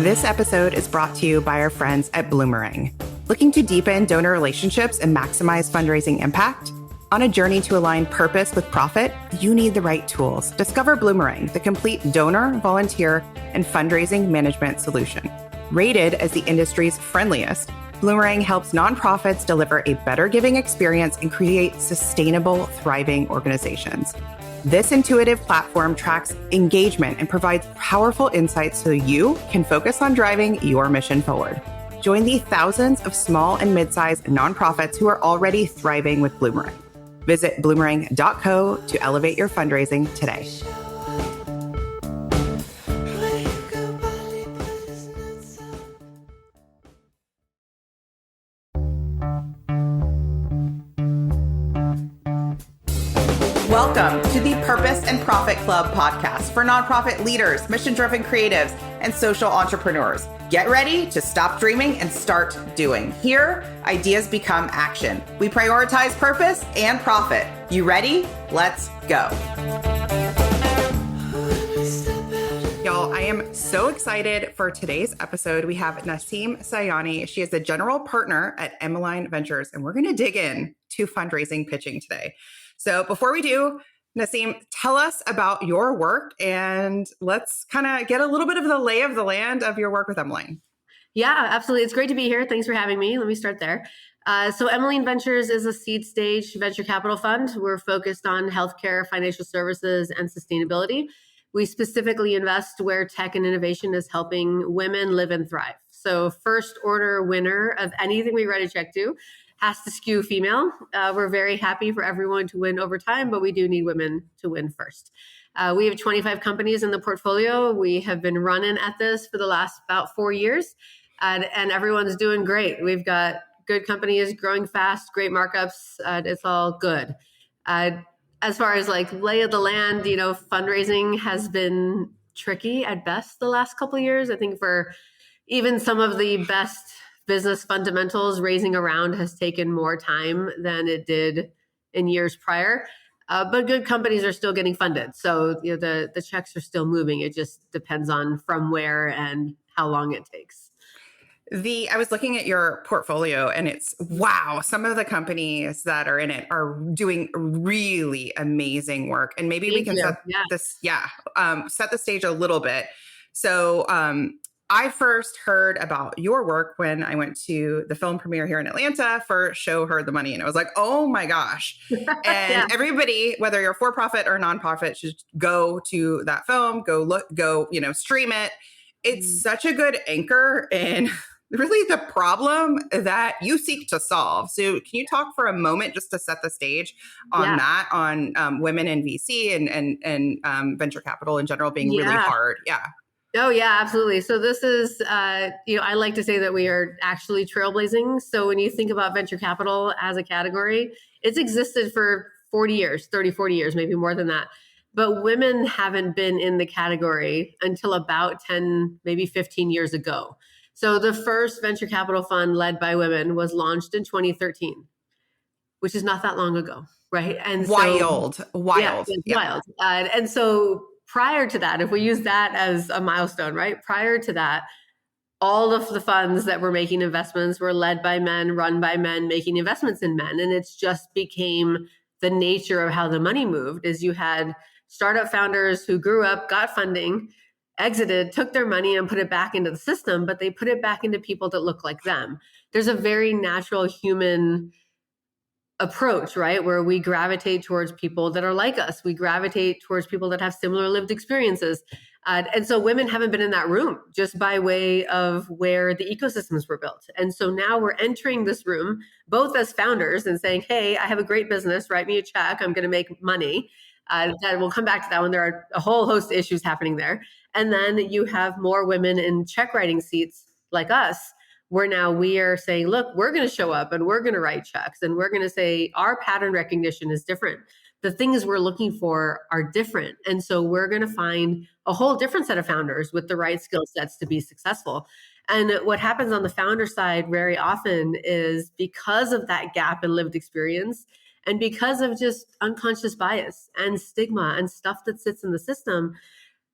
This episode is brought to you by our friends at Bloomerang. Looking to deepen donor relationships and maximize fundraising impact? On a journey to align purpose with profit, you need the right tools. Discover Bloomerang, the complete donor, volunteer, and fundraising management solution. Rated as the industry's friendliest, Bloomerang helps nonprofits deliver a better giving experience and create sustainable, thriving organizations. This intuitive platform tracks engagement and provides powerful insights so you can focus on driving your mission forward. Join the thousands of small and mid-sized nonprofits who are already thriving with Bloomerang. Visit bloomerang.co to elevate your fundraising today. Welcome to the Purpose and Profit Club podcast for nonprofit leaders, mission-driven creatives, and social entrepreneurs. Get ready to stop dreaming and start doing. Here, ideas become action. We prioritize purpose and profit. You ready? Let's go. Y'all, I am so excited for today's episode. We have Naseem Sayani. She is the general partner at Emmeline Ventures, and we're going to dig in to fundraising pitching today. So before we do, Naseem, tell us about your work and let's kind of get a little bit of the lay of the land of your work with Emmeline. Yeah, absolutely. It's great to be here. Thanks for having me. Let me start there. So Emmeline Ventures is a seed stage venture capital fund. We're focused on healthcare, financial services, and sustainability. We specifically invest where tech and innovation is helping women live and thrive. So first order winner of anything we write a check to has to skew female. We're very happy for everyone to win over time, but we do need women to win first. We have 25 companies in the portfolio. We have been running at this for the last about 4 years, and everyone's doing great. We've got good companies growing fast, great markups. It's all good. As far as like lay of the land, fundraising has been tricky at best the last couple of years. I think for even some of the best business fundamentals, raising a round has taken more time than it did in years prior. But good companies are still getting funded. So the checks are still moving. It just depends on from where and how long it takes. I was looking at your portfolio and it's, wow, some of the companies that are in it are doing really amazing work. And maybe we can set the stage a little bit. So I first heard about your work when I went to the film premiere here in Atlanta for Show Her the Money. And I was like, oh my gosh. And everybody, whether you're for profit or nonprofit, should go to that film, go, stream it. It's such a good anchor in really the problem that you seek to solve. So can you talk for a moment just to set the stage on that, on women in VC and venture capital in general being really hard? Yeah. Oh, yeah, absolutely. So this is, I like to say that we are actually trailblazing. So when you think about venture capital as a category, it's existed for 40 years, 30, 40 years, maybe more than that. But women haven't been in the category until about 10, maybe 15 years ago. So the first venture capital fund led by women was launched in 2013, which is not that long ago, right? And wild. Wild. And so prior to that, if we use that as a milestone, right? Prior to that, all of the funds that were making investments were led by men, run by men, making investments in men. And it's just became the nature of how the money moved is you had startup founders who grew up, got funding, exited, took their money and put it back into the system, but they put it back into people that look like them. There's a very natural human approach, right? Where we gravitate towards people that are like us. We gravitate towards people that have similar lived experiences. And so women haven't been in that room just by way of where the ecosystems were built. And so now we're entering this room, both as founders and saying, hey, I have a great business, write me a check, I'm going to make money. That we'll come back to that when there are a whole host of issues happening there. And then you have more women in check writing seats like us, where now we are saying, look, we're going to show up and we're going to write checks and we're going to say our pattern recognition is different. The things we're looking for are different. And so we're going to find a whole different set of founders with the right skill sets to be successful. And what happens on the founder side very often is because of that gap in lived experience and because of just unconscious bias and stigma and stuff that sits in the system,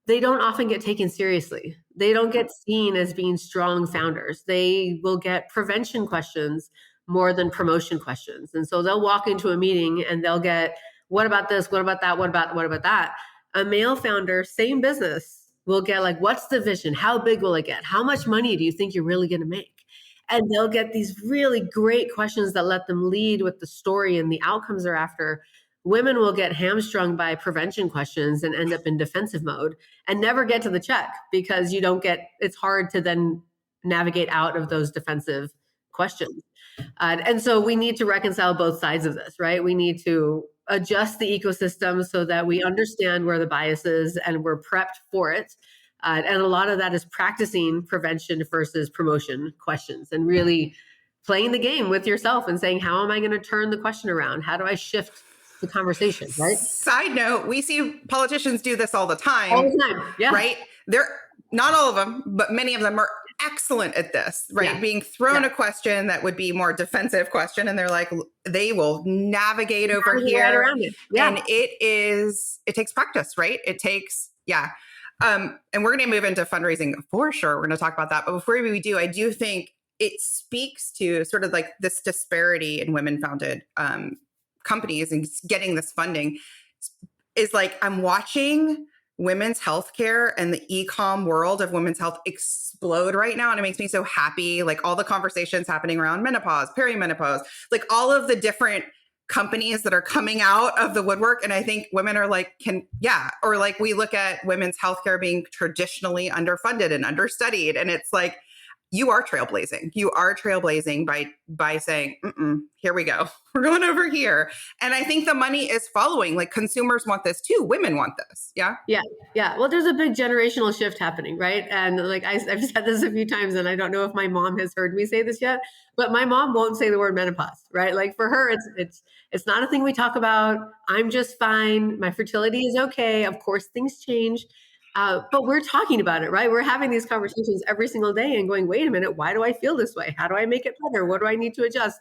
they don't often get taken seriously. They don't get seen as being strong founders. They will get prevention questions more than promotion questions. And so they'll walk into a meeting and they'll get, what about this? What about that? What about that? A male founder, same business, will get like, what's the vision? How big will it get? How much money do you think you're really going to make? And they'll get these really great questions that let them lead with the story and the outcomes they're after. Women will get hamstrung by prevention questions and end up in defensive mode and never get to the check because it's hard to then navigate out of those defensive questions. And so we need to reconcile both sides of this, right? We need to adjust the ecosystem so that we understand where the bias is and we're prepped for it. And a lot of that is practicing prevention versus promotion questions and really playing the game with yourself and saying, how am I going to turn the question around? How do I shift the conversation, right? Side note, we see politicians do this all the time. All the time, yeah. Right? They're not all of them, but many of them are excellent at this, right? Yeah. Being thrown a question that would be more defensive question. And they're like, they will navigate over here. Right around it. Yeah. And it takes practice, right? It takes, and we're going to move into fundraising for sure. We're going to talk about that. But before we do, I do think it speaks to sort of like this disparity in women founded companies and getting this funding is like, I'm watching women's healthcare and the e-com world of women's health explode right now. And it makes me so happy. Like all the conversations happening around menopause, perimenopause, like all of the different companies that are coming out of the woodwork. And I think women are like, or like we look at women's healthcare being traditionally underfunded and understudied. And it's like, you are trailblazing. You are trailblazing by saying, here we go. We're going over here. And I think the money is following. Like consumers want this too. Women want this. Yeah. Yeah. Yeah. Well, there's a big generational shift happening, right? And like I've said this a few times, and I don't know if my mom has heard me say this yet, but my mom won't say the word menopause, right? Like for her, it's not a thing we talk about. I'm just fine. My fertility is okay. Of course, things change. But we're talking about it, right? We're having these conversations every single day and going, wait a minute, why do I feel this way? How do I make it better? What do I need to adjust?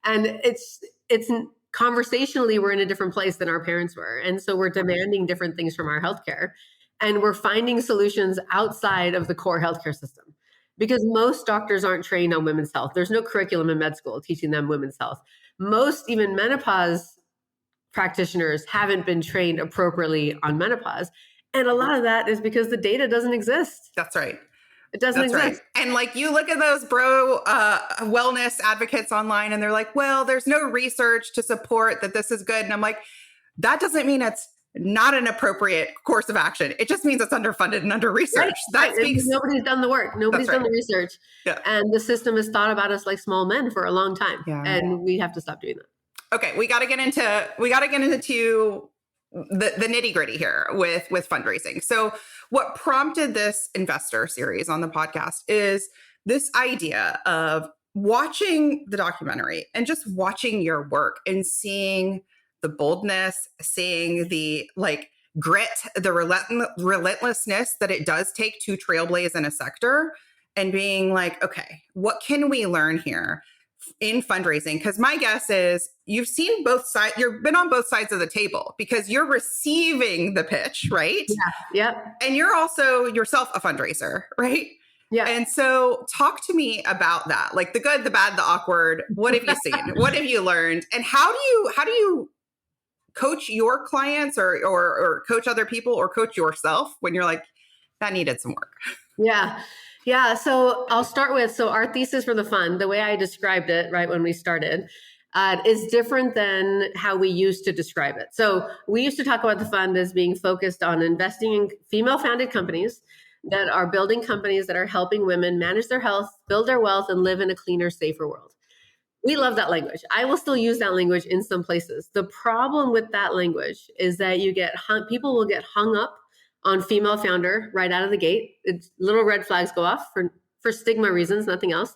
And it's conversationally, we're in a different place than our parents were. And so we're demanding different things from our healthcare. And we're finding solutions outside of the core healthcare system because most doctors aren't trained on women's health. There's no curriculum in med school teaching them women's health. Most even menopause practitioners haven't been trained appropriately on menopause. And a lot of that is because the data doesn't exist. That's right. It doesn't exist. Right. And like you look at those wellness advocates online and they're like, well, there's no research to support that this is good. And I'm like, that doesn't mean it's not an appropriate course of action. It just means it's underfunded and under-researched. Right. Nobody's done the work. Nobody's done the research. Yeah. And the system has thought about us like small men for a long time. Yeah. And we have to stop doing that. Okay. We got to get into the nitty gritty here with fundraising. So what prompted this investor series on the podcast is this idea of watching the documentary and just watching your work and seeing the boldness, seeing the like grit, the relentlessness that it does take to trailblaze in a sector and being like, okay, what can we learn here in fundraising? Because my guess is you've seen both sides, you've been on both sides of the table because you're receiving the pitch, right? Yeah. Yep. And you're also yourself a fundraiser, right? Yeah. And so talk to me about that, like the good, the bad, the awkward. What have you seen? What have you learned? And how do you coach your clients or coach other people or coach yourself when you're like, that needed some work? Yeah. Yeah. So I'll start with, our thesis for the fund, the way I described it, right, when we started, is different than how we used to describe it. So we used to talk about the fund as being focused on investing in female-founded companies that are building companies that are helping women manage their health, build their wealth, and live in a cleaner, safer world. We love that language. I will still use that language in some places. The problem with that language is that people will get hung up on female founder right out of the gate. Little red flags go off for stigma reasons, nothing else.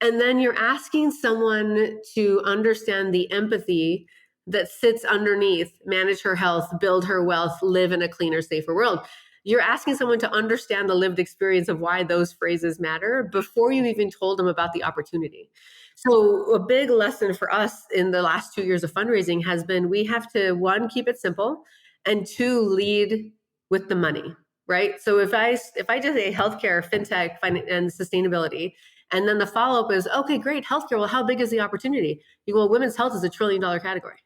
And then you're asking someone to understand the empathy that sits underneath manage her health, build her wealth, live in a cleaner, safer world. You're asking someone to understand the lived experience of why those phrases matter before you even told them about the opportunity. So a big lesson for us in the last 2 years of fundraising has been we have to, one, keep it simple, and two, lead with the money. right? So if I just say healthcare, fintech, and sustainability, and then the follow-up is, okay, great, healthcare. Well, how big is the opportunity? You go, well, women's health is a $1 trillion category.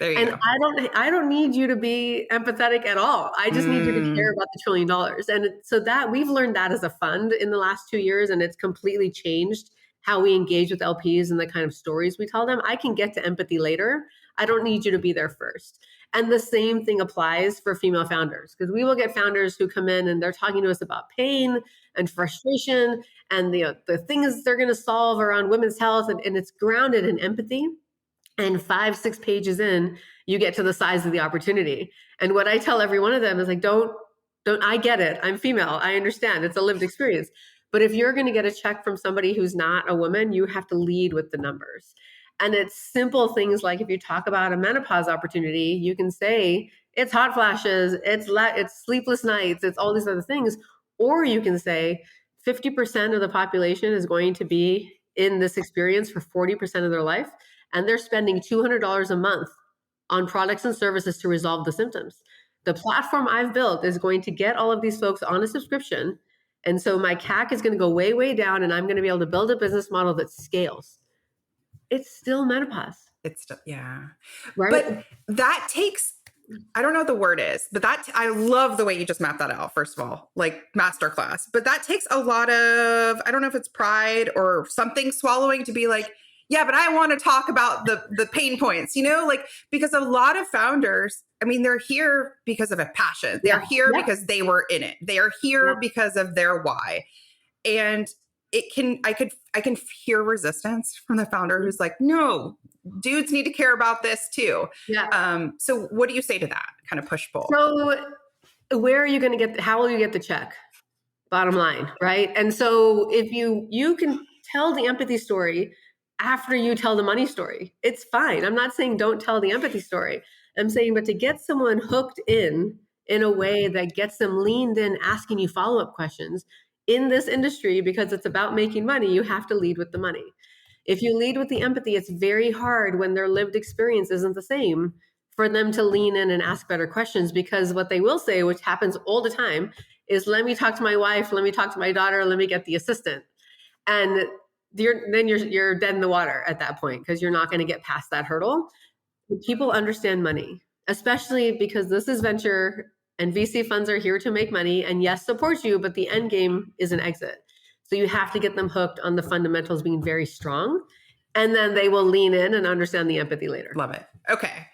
There you And go. I don't need you to be empathetic at all. I just need you to care about the $1 trillion. And so that we've learned that as a fund in the last 2 years, and it's completely changed how we engage with LPs and the kind of stories we tell them. I can get to empathy later. I don't need you to be there first. And the same thing applies for female founders, because we will get founders who come in and they're talking to us about pain and frustration and the things they're going to solve around women's health. And it's grounded in empathy. And 5-6 pages in, you get to the size of the opportunity. And what I tell every one of them is like, don't, I get it. I'm female. I understand. It's a lived experience. But if you're going to get a check from somebody who's not a woman, you have to lead with the numbers. And it's simple things like if you talk about a menopause opportunity, you can say it's hot flashes, it's sleepless nights, it's all these other things. Or you can say 50% of the population is going to be in this experience for 40% of their life, and they're spending $200 a month on products and services to resolve the symptoms. The platform I've built is going to get all of these folks on a subscription. And so my CAC is going to go way, way down, and I'm going to be able to build a business model that scales. It's still menopause. It's still, yeah. Right. But that takes, I don't know what the word is, but I love the way you just mapped that out, first of all, like masterclass. But that takes a lot of, I don't know if it's pride or something swallowing to be like, yeah, but I want to talk about the pain points, like, because a lot of founders, I mean, they're here because of a passion. They're here because they were in it. They are here because of their why. And I can hear resistance from the founder who's like, no, dudes need to care about this too. Yeah. So what do you say to that kind of push pull? So where are you going to how will you get the check? Bottom line, right? And so if you can tell the empathy story after you tell the money story, it's fine. I'm not saying don't tell the empathy story. I'm saying, but to get someone hooked in a way that gets them leaned in, asking you follow-up questions in this industry, because it's about making money, you have to lead with the money. If you lead with the empathy, it's very hard when their lived experience isn't the same for them to lean in and ask better questions, because what they will say, which happens all the time, is let me talk to my wife, let me talk to my daughter, let me get the assistant. And you're dead in the water at that point, because you're not going to get past that hurdle. People understand money, especially because this is venture and VC funds are here to make money and yes, support you, but the end game is an exit. So you have to get them hooked on the fundamentals being very strong, and then they will lean in and understand the empathy later. Love it. Okay.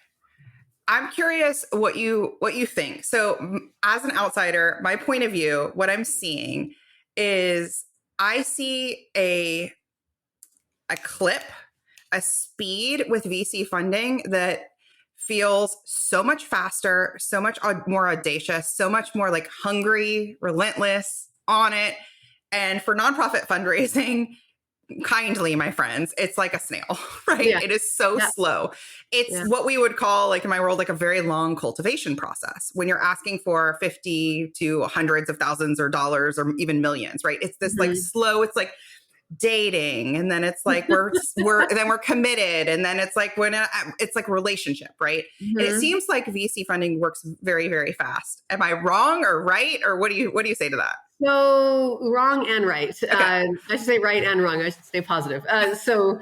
I'm curious what you think. So as an outsider, my point of view, what I'm seeing is I see a clip, a speed with VC funding that feels so much faster, so much more audacious, so much more like hungry, relentless, on it. And for nonprofit fundraising, kindly, my friends, it's like a snail, right? Yeah. It is so slow. It's what we would call, like in my world, like a very long cultivation process when you're asking for 50 to hundreds of thousands or dollars or even millions, right? It's this like slow, it's like dating, and then it's like we're committed, and then it's like when it's like relationship, right? And it seems like VC funding works very, very fast. Am I wrong or right, or what do you say to that? So wrong and right. Okay. I should say right and wrong. I should stay positive. So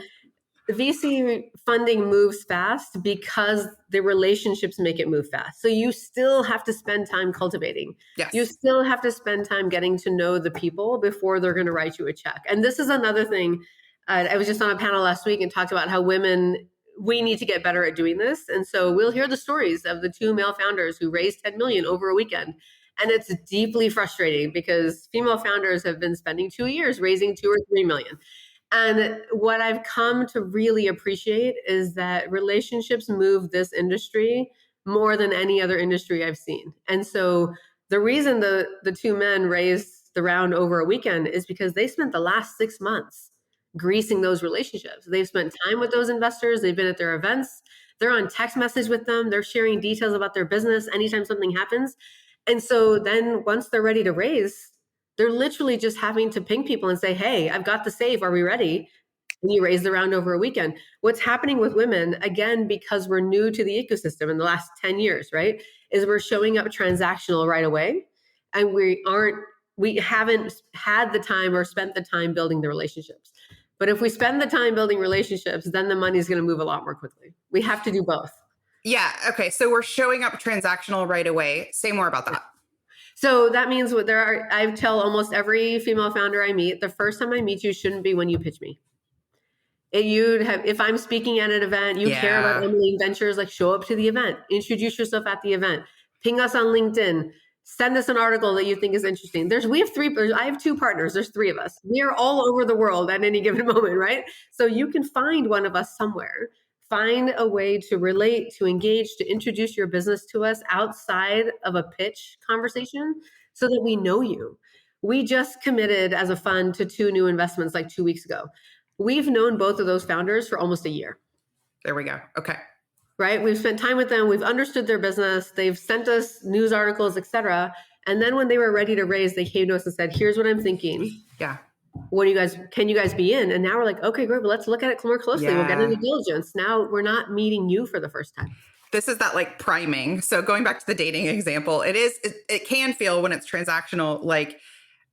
VC funding moves fast because the relationships make it move fast. So you still have to spend time cultivating. Yes. You still have to spend time getting to know the people before they're going to write you a check. And this is another thing. I was just on a panel last week and talked about how we need to get better at doing this. And so we'll hear the stories of the 2 male founders who raised 10 million over a weekend. And it's deeply frustrating because female founders have been spending 2 years raising 2 or 3 million. And what I've come to really appreciate is that relationships move this industry more than any other industry I've seen. And so the reason the 2 men raised the round over a weekend is because they spent the last 6 months greasing those relationships. They've spent time with those investors. They've been at their events. They're on text message with them. They're sharing details about their business anytime something happens. And so then once they're ready to raise, they're literally just having to ping people and say, hey, I've got the save. Are we ready? And you raise the round over a weekend. What's happening with women, again, because we're new to the ecosystem in the last 10 years, right, is we're showing up transactional right away. and we haven't had the time or spent the time building the relationships. But if we spend the time building relationships, then the money is going to move a lot more quickly. We have to do both. Yeah. Okay. So we're showing up transactional right away. Say more about that. So that means I tell almost every female founder I meet, the first time I meet you shouldn't be when you pitch me. If I'm speaking at an event, you care about Emmeline Ventures, like show up to the event, introduce yourself at the event, ping us on LinkedIn, send us an article that you think is interesting. I have 2 partners. There's 3 of us. We are all over the world at any given moment, right? So you can find one of us somewhere, find a way to relate, to engage, to introduce your business to us outside of a pitch conversation so that we know you. We just committed as a fund to 2 new investments like 2 weeks ago. We've known both of those founders for almost a year. There we go. Okay. Right? We've spent time with them. We've understood their business. They've sent us news articles, etc. And then when they were ready to raise, they came to us and said, here's what I'm thinking. Yeah. Can you guys be in? And now we're like, okay, great. Well, let's look at it more closely. We'll get into diligence. Now we're not meeting you for the first time. This is that like priming. So going back to the dating example, it can feel when it's transactional, like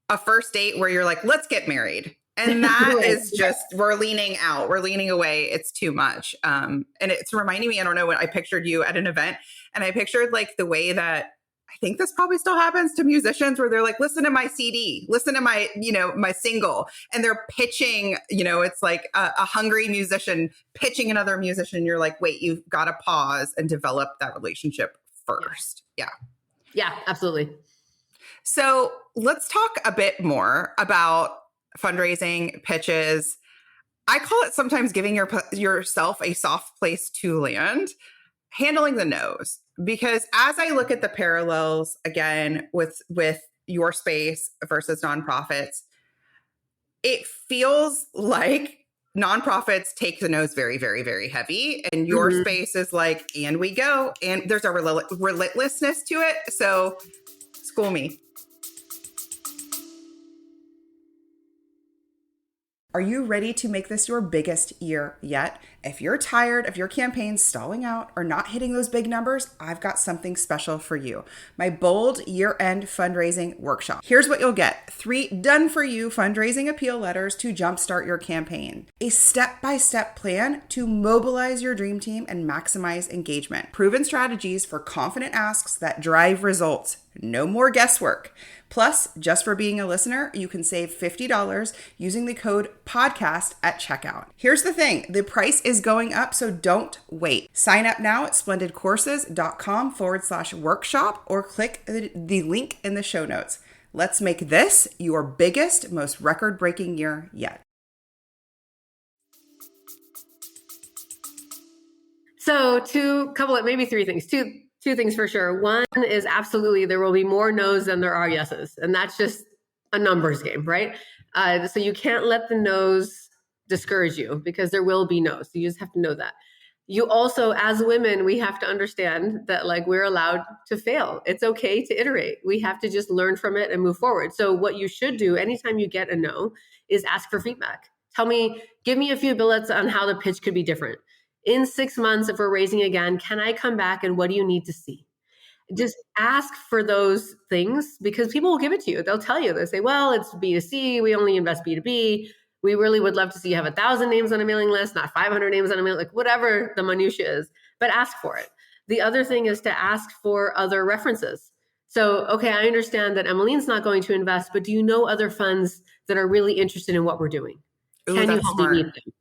a first date where you're like, let's get married. And that is just, we're leaning out, we're leaning away. It's too much. And it's reminding me, I don't know, when I pictured you at an event and I pictured like the way that I think this probably still happens to musicians where they're like, listen to my CD, listen to my, my single. And they're pitching, it's like a hungry musician pitching another musician. You're like, wait, you've got to pause and develop that relationship first. Yeah. Yeah, absolutely. So let's talk a bit more about fundraising, pitches. I call it sometimes giving yourself a soft place to land, handling the no's. Because as I look at the parallels again with your space versus nonprofits, it feels like nonprofits take the no's very, very, very heavy. And your space is like, and we go. And there's a relentlessness to it. So school me. Are you ready to make this your biggest year yet? If you're tired of your campaigns stalling out or not hitting those big numbers, I've got something special for you. My bold year-end fundraising workshop. Here's what you'll get. 3 done-for-you fundraising appeal letters to jumpstart your campaign. A step-by-step plan to mobilize your dream team and maximize engagement. Proven strategies for confident asks that drive results. No more guesswork. Plus, just for being a listener, you can save $50 using the code podcast at checkout. Here's the thing, the price is going up, so don't wait. Sign up now at splendidcourses.com/workshop or click the link in the show notes. Let's make this your biggest, most record-breaking year yet. So maybe 3 things. Two things for sure. One is absolutely there will be more no's than there are yeses. And that's just a numbers game, right? So you can't let the no's discourage you because there will be no's. So you just have to know that. You also, as women, we have to understand that like we're allowed to fail. It's okay to iterate. We have to just learn from it and move forward. So what you should do anytime you get a no is ask for feedback. Give me a few bullets on how the pitch could be different. In 6 months, if we're raising again, can I come back and what do you need to see? Just ask for those things because people will give it to you. They'll tell you, they'll say, well, it's B2C. We only invest B2B. We really would love to see you have 1,000 names on a mailing list, not 500 names on a mailing list, like whatever the minutia is, but ask for it. The other thing is to ask for other references. So, okay, I understand that Emmeline's not going to invest, but do you know other funds that are really interested in what we're doing? Can you help me meet them?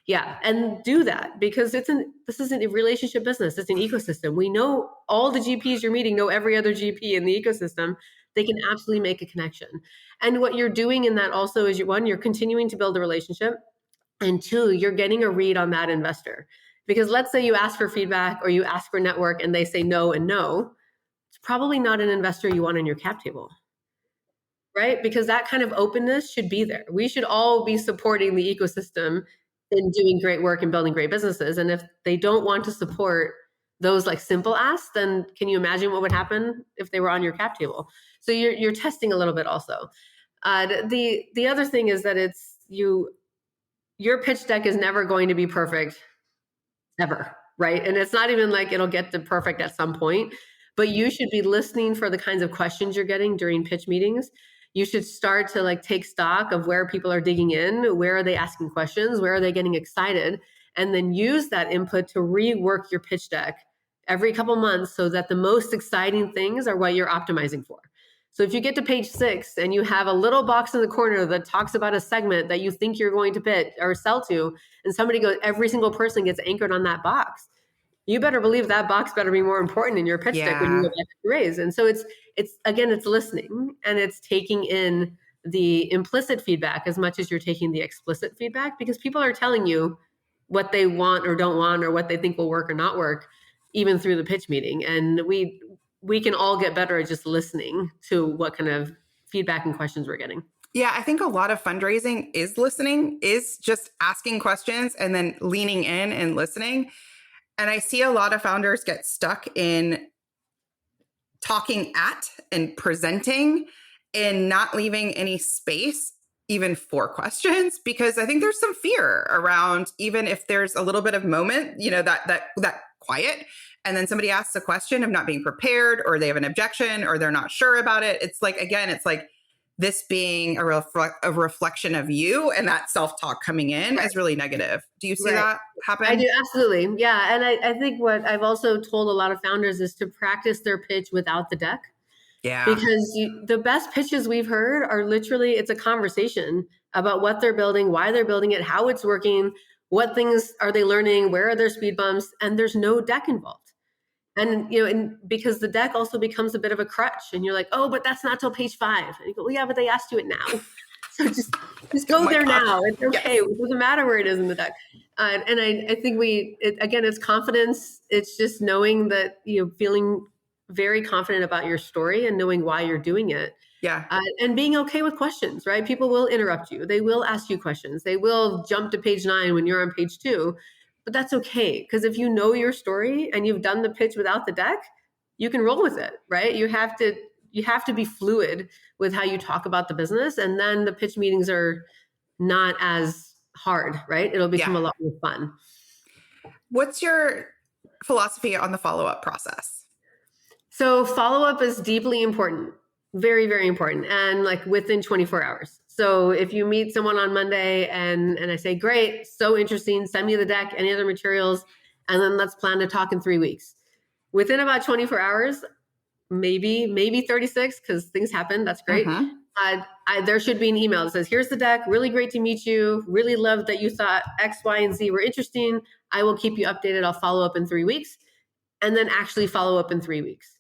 Yeah, and do that because this isn't a relationship business. It's an ecosystem. We know all the GPs you're meeting know every other GP in the ecosystem. They can absolutely make a connection. And what you're doing in that also is you're continuing to build a relationship. And 2, you're getting a read on that investor. Because let's say you ask for feedback or you ask for network and they say no and no, it's probably not an investor you want on your cap table. Right? Because that kind of openness should be there. We should all be supporting the ecosystem in doing great work and building great businesses. And if they don't want to support those like simple asks, then can you imagine what would happen if they were on your cap table? So you're testing a little bit also. The other thing is that your pitch deck is never going to be perfect ever, right? And it's not even like it'll get to perfect at some point, but you should be listening for the kinds of questions you're getting during pitch meetings. You should start to like take stock of where people are digging in, where are they asking questions, where are they getting excited, and then use that input to rework your pitch deck every couple months so that the most exciting things are what you're optimizing for. So if you get to page 6 and you have a little box in the corner that talks about a segment that you think you're going to pitch or sell to, and somebody goes, every single person gets anchored on that box, you better believe that box better be more important in your pitch deck when you go back to raise. And so it's again, it's listening and it's taking in the implicit feedback as much as you're taking the explicit feedback, because people are telling you what they want or don't want or what they think will work or not work, even through the pitch meeting. And we can all get better at just listening to what kind of feedback and questions we're getting. Yeah, I think a lot of fundraising is listening, is just asking questions and then leaning in and listening. And I see a lot of founders get stuck in talking at and presenting and not leaving any space even for questions, because I think there's some fear around, even if there's a little bit of moment, that quiet, and then somebody asks a question of not being prepared, or they have an objection, or they're not sure about it. It's like, again, it's like this being a reflection of you, and that self-talk coming in is really negative. Do you see that happen? I do, absolutely. Yeah. And I think what I've also told a lot of founders is to practice their pitch without the deck. Yeah. Because the best pitches we've heard are literally, it's a conversation about what they're building, why they're building it, how it's working, what things are they learning, where are their speed bumps, and there's no deck involved. And, and because the deck also becomes a bit of a crutch, and you're like, oh, but that's not till page 5. And you go, well, yeah, but they asked you it now. So just go there now. It's okay. Yes. It doesn't matter where it is in the deck. And I think again, it's confidence. It's just knowing that, feeling very confident about your story and knowing why you're doing it. Yeah. And being okay with questions, right? People will interrupt you. They will ask you questions. They will jump to page 9 when you're on page 2. But that's okay, because if you know your story and you've done the pitch without the deck, you can roll with it, right? You have to be fluid with how you talk about the business, and then the pitch meetings are not as hard, right? It'll become a lot more fun. What's your philosophy on the follow-up process? So follow-up is deeply important, very, very important, and like within 24 hours. So if you meet someone on Monday and I say, great, so interesting, send me the deck, any other materials, and then let's plan to talk in 3 weeks. Within about 24 hours, maybe 36, because things happen, that's great. There should be an email that says, here's the deck, really great to meet you, really loved that you thought X, Y, and Z were interesting. I will keep you updated. I'll follow up in 3 weeks, and then actually follow up in 3 weeks.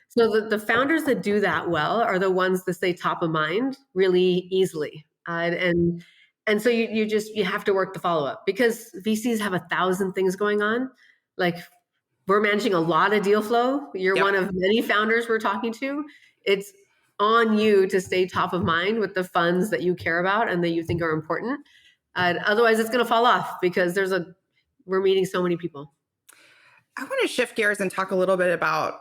So the founders that do that well are the ones that stay top of mind really easily. And so you have to work the follow-up, because VCs have 1,000 things going on. Like, we're managing a lot of deal flow. You're one of many founders we're talking to. It's on you to stay top of mind with the funds that you care about and that you think are important. Otherwise, it's going to fall off, because we're meeting so many people. I want to shift gears and talk a little bit about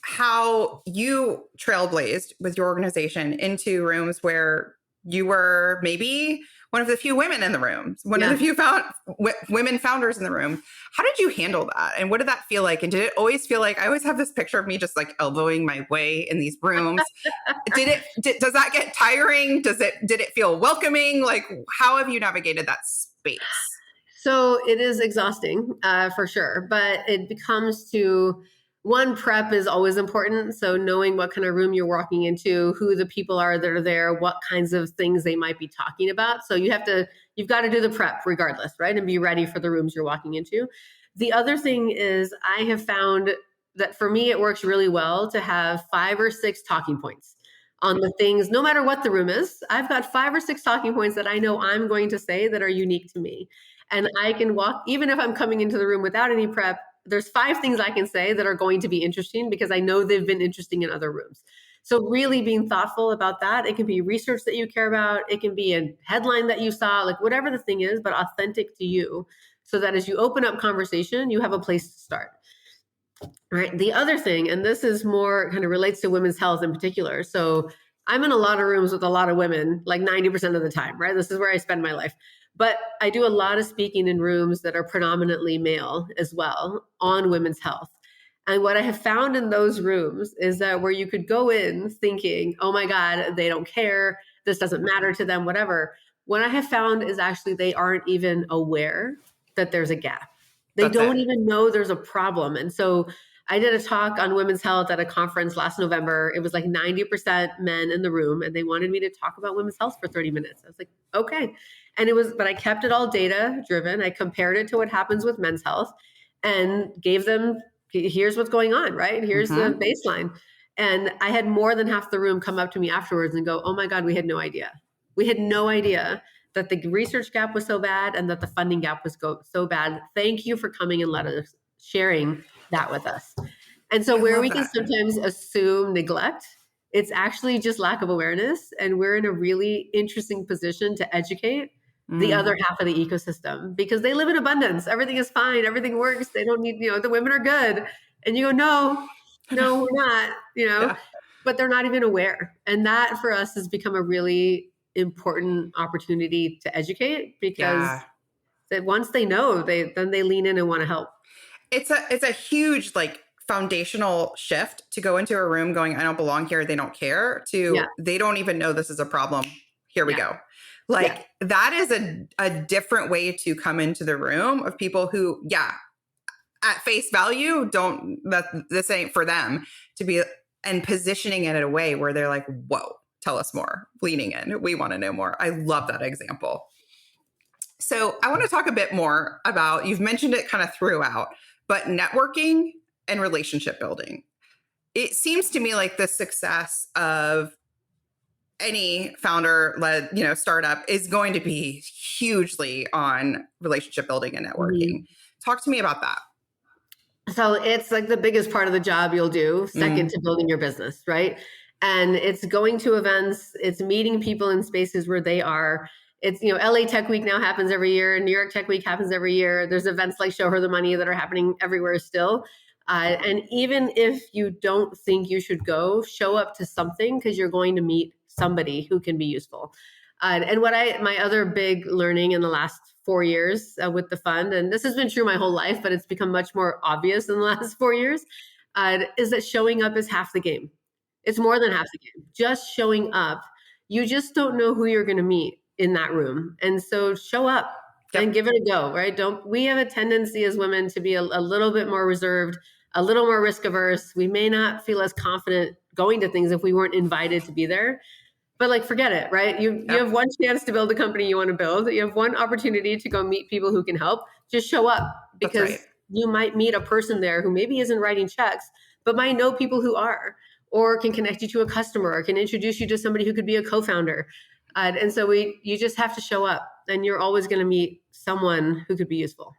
how you trailblazed with your organization into rooms where you were maybe one of the few women in the room, one of the few women founders in the room. How did you handle that? And what did that feel like? And did it always feel like, I always have this picture of me just like elbowing my way in these rooms. Does that get tiring? Did it feel welcoming? Like, how have you navigated that space? So it is exhausting, for sure, but it becomes to, one, prep is always important. So knowing what kind of room you're walking into, who the people are that are there, what kinds of things they might be talking about. So you've got to do the prep regardless, right? And be ready for the rooms you're walking into. The other thing is, I have found that for me, it works really well to have 5 or 6 talking points on the things, no matter what the room is. I've got 5 or 6 talking points that I know I'm going to say that are unique to me. And I can walk, even if I'm coming into the room without any prep, there's 5 things I can say that are going to be interesting, because I know they've been interesting in other rooms. So really being thoughtful about that. It can be research that you care about. It can be a headline that you saw, like whatever the thing is, but authentic to you, so that as you open up conversation, you have a place to start. Right. The other thing, and this is more kind of relates to women's health in particular. So I'm in a lot of rooms with a lot of women, like 90% of the time, right? This is where I spend my life. But I do a lot of speaking in rooms that are predominantly male as well on women's health. And what I have found in those rooms is that where you could go in thinking, oh my God, they don't care, this doesn't matter to them, whatever. What I have found is actually they aren't even aware that there's a gap. They don't even know there's a problem. And so I did a talk on women's health at a conference last November. It was like 90% men in the room, and they wanted me to talk about women's health for 30 minutes. I was like, okay. And but I kept it all data driven. I compared it to what happens with men's health and gave them, here's what's going on, right? Here's the baseline. And I had more than half the room come up to me afterwards and go, oh my God, we had no idea. We had no idea that the research gap was so bad and that the funding gap was so bad. Thank you for coming and sharing that with us. And so where we can sometimes assume neglect, it's actually just lack of awareness. And we're in a really interesting position to educate the other half of the ecosystem because they live in abundance. Everything is fine. Everything works. They don't need, the women are good. And you go, no, we're not, but they're not even aware. And that for us has become a really important opportunity to educate because that once they know, then they lean in and want to help. It's a huge foundational shift to go into a room going, I don't belong here. They don't care to, they don't even know this is a problem. Here we go. That is a different way to come into the room of people who, at face value, this ain't for them to be, and positioning it in a way where they're like, whoa, tell us more, leaning in. We want to know more. I love that example. So I want to talk a bit more about, you've mentioned it kind of throughout, but networking and relationship building. It seems to me like the success of any founder-led, startup is going to be hugely on relationship building and networking. Talk to me about that. So it's like the biggest part of the job you'll do, second to building your business, right? And it's going to events, it's meeting people in spaces where they are. It's, LA Tech Week now happens every year. New York Tech Week happens every year. There's events like Show Her the Money that are happening everywhere still. And even if you don't think you should go, show up to something because you're going to meet somebody who can be useful. And my other big learning in the last 4 years with the fund, and this has been true my whole life, but it's become much more obvious in the last 4 years, is that showing up is half the game. It's more than half the game. Just showing up. You just don't know who you're going to meet in that room. And so show up and give it a go, right? We have a tendency as women to be a little bit more reserved, a little more risk averse. We may not feel as confident going to things if we weren't invited to be there. But forget it, right? You have one chance to build a company you want to build. You have one opportunity to go meet people who can help. Just show up because you might meet a person there who maybe isn't writing checks, but might know people who are, or can connect you to a customer, or can introduce you to somebody who could be a co-founder. And so you just have to show up, and you're always going to meet someone who could be useful.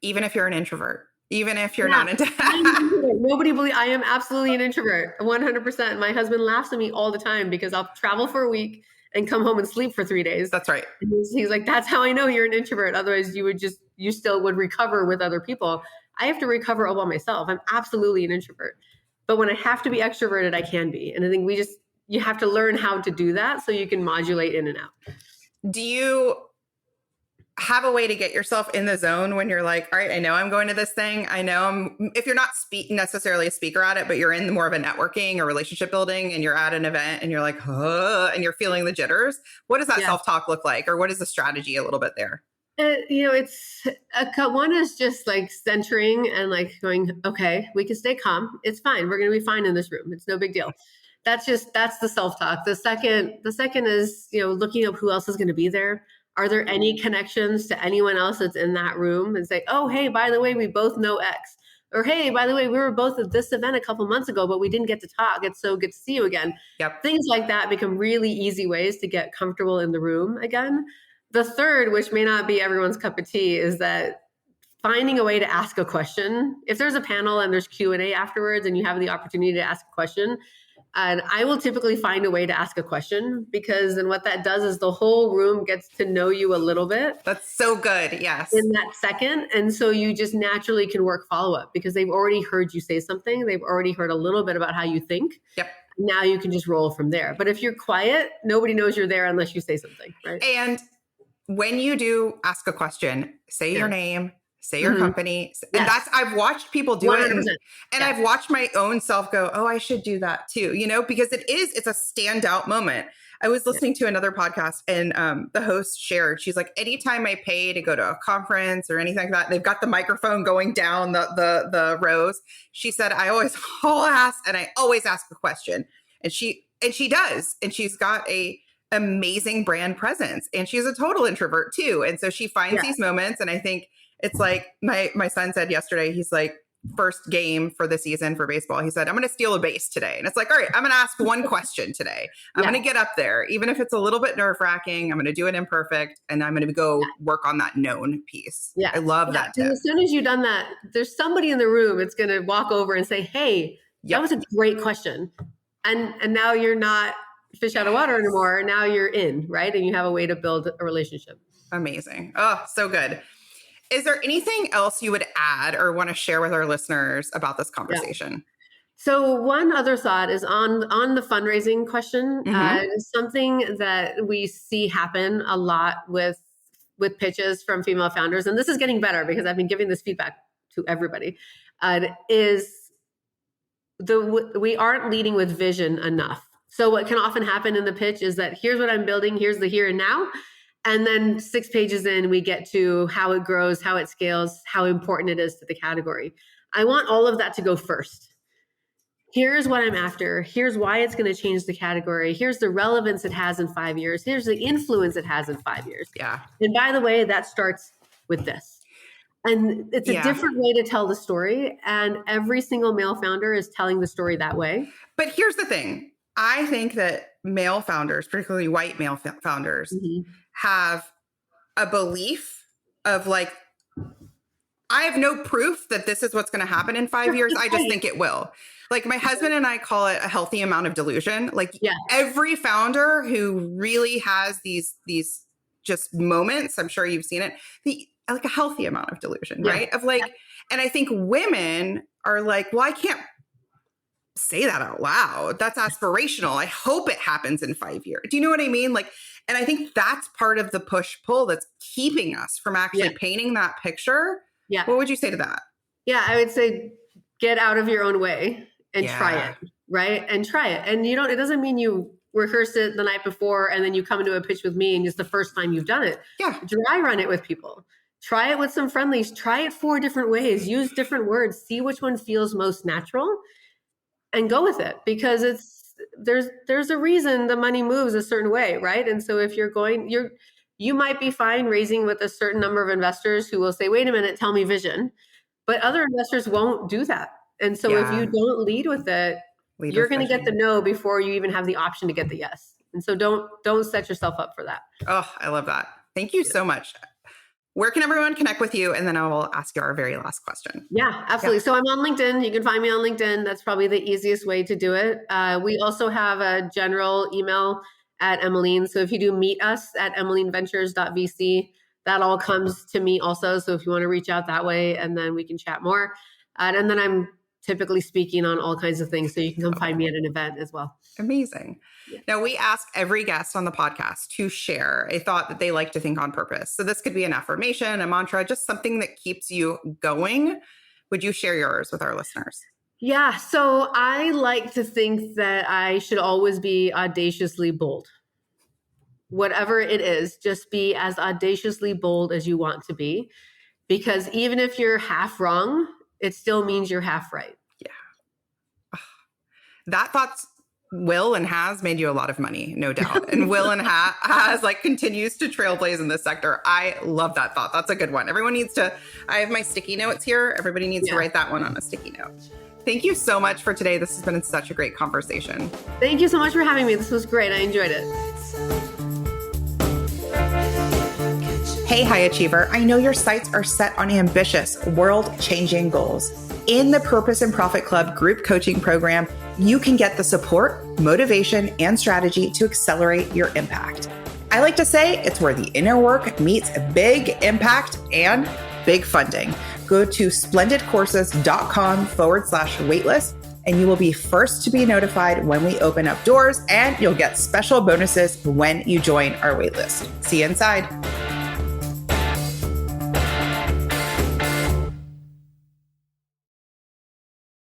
Even if you're an introvert. Even if you're not into Nobody believes I am absolutely an introvert, 100%. My husband laughs at me all the time because I'll travel for a week and come home and sleep for 3 days. That's right. And he's like, that's how I know you're an introvert. Otherwise you still would recover with other people. I have to recover all by myself. I'm absolutely an introvert. But when I have to be extroverted, I can be. And I think you have to learn how to do that so you can modulate in and out. Do you have a way to get yourself in the zone when you're like, all right, I know I'm going to this thing. I know if you're not necessarily a speaker at it, but you're in more of a networking or relationship building and you're at an event and you're like, and you're feeling the jitters. What does that self-talk look like? Or what is the strategy a little bit there? It's one is just centering and going, okay, we can stay calm. It's fine. We're going to be fine in this room. It's no big deal. That's the self-talk. The second is, looking up who else is going to be there. Are there any connections to anyone else that's in that room and say, oh, hey, by the way, we both know X, or, hey, by the way, we were both at this event a couple months ago, but we didn't get to talk. It's so good to see you again. Things like that become really easy ways to get comfortable in the room again. The third, which may not be everyone's cup of tea, is that finding a way to ask a question. If there's a panel and there's Q&A afterwards and you have the opportunity to ask a question, and I will typically find a way to ask a question then what that does is the whole room gets to know you a little bit. That's so good. Yes. In that second. And so you just naturally can work follow-up because they've already heard you say something. They've already heard a little bit about how you think. Now you can just roll from there. But if you're quiet, nobody knows you're there unless you say something, right? And when you do ask a question, say your name, say your company. And I've watched people do 100%. It. And I've watched my own self go, oh, I should do that too, because it's a standout moment. I was listening to another podcast and the host shared, she's like, anytime I pay to go to a conference or anything like that, they've got the microphone going down the rows. She said, I always ask and I always ask a question. And she does. And she's got a amazing brand presence and she's a total introvert too. And so she finds these moments. And I think it's like my son said yesterday, he's like, first game for the season for baseball. He said, I'm going to steal a base today. And it's like, all right, I'm going to ask one question today. I'm going to get up there. Even if it's a little bit nerve wracking, I'm going to do it imperfect. And I'm going to go work on that known piece. Yeah. I love that tip. And as soon as you've done that, there's somebody in the room that's going to walk over and say, hey, that was a great question. And now you're not fish out of water anymore. Now you're in, right? And you have a way to build a relationship. Amazing. Oh, so good. Is there anything else you would add or want to share with our listeners about this conversation? Yeah. So one other thought is on the fundraising question. Something that we see happen a lot with pitches from female founders, and this is getting better because I've been giving this feedback to everybody, is we aren't leading with vision enough. So what can often happen in the pitch is that here's what I'm building, here's the here and now. And then 6 pages in, we get to how it grows, how it scales, how important it is to the category. I want all of that to go first. Here's what I'm after. Here's why it's going to change the category. Here's the relevance it has in 5 years. Here's the influence it has in 5 years. Yeah. And by the way, that starts with this. And it's a different way to tell the story. And every single male founder is telling the story that way. But here's the thing. I think that male founders, particularly white male founders, have a belief of like, I have no proof that this is what's going to happen in 5 years. I just think it will. Like my husband and I call it a healthy amount of delusion. Like every founder who really has these just moments, I'm sure you've seen it, like a healthy amount of delusion, right? Of like, and I think women are like, well, I can't say that out loud. That's aspirational. I hope it happens in 5 years. Do you know what I mean? Like, and I think that's part of the push-pull that's keeping us from actually painting that picture. Yeah. What would you say to that? Yeah, I would say get out of your own way and try it, right? And try it. And it doesn't mean you rehearse it the night before and then you come into a pitch with me and it's the first time you've done it. Yeah. Dry run it with people. Try it with some friendlies. Try it 4 different ways. Use different words. See which one feels most natural and go with it, because there's a reason the money moves a certain way, right? And so if you might be fine raising with a certain number of investors who will say, wait a minute, tell me vision, but other investors won't do that. And so if you don't lead with it, you're going to get the no before you even have the option to get the yes. And so don't set yourself up for that. Oh, I love that. Thank you so much. Where can everyone connect with you? And then I will ask you our very last question. Yeah, absolutely. Yeah. So I'm on LinkedIn. You can find me on LinkedIn. That's probably the easiest way to do it. We also have a general email at Emmeline. So if you do meet us at emmelineventures.vc, that all comes to me also. So if you want to reach out that way, and then we can chat more. And then I'm typically speaking on all kinds of things. So you can come find me at an event as well. Amazing. Yeah. Now, we ask every guest on the podcast to share a thought that they like to think on purpose. So this could be an affirmation, a mantra, just something that keeps you going. Would you share yours with our listeners? Yeah. So I like to think that I should always be audaciously bold. Whatever it is, just be as audaciously bold as you want to be. Because even if you're half wrong, it still means you're half right. Yeah. That thought's will and has made you a lot of money, no doubt. And will and has like continues to trailblaze in this sector. I love that thought. That's a good one. Everyone needs to, I have my sticky notes here. Everybody needs to write that one on a sticky note. Thank you so much for today. This has been such a great conversation. Thank you so much for having me. This was great. I enjoyed it. Hey, high achiever. I know your sights are set on ambitious, world-changing goals. In the Purpose and Profit Club group coaching program, you can get the support, motivation, and strategy to accelerate your impact. I like to say it's where the inner work meets big impact and big funding. Go to splendidcourses.com/waitlist, and you will be first to be notified when we open up doors, and you'll get special bonuses when you join our waitlist. See you inside.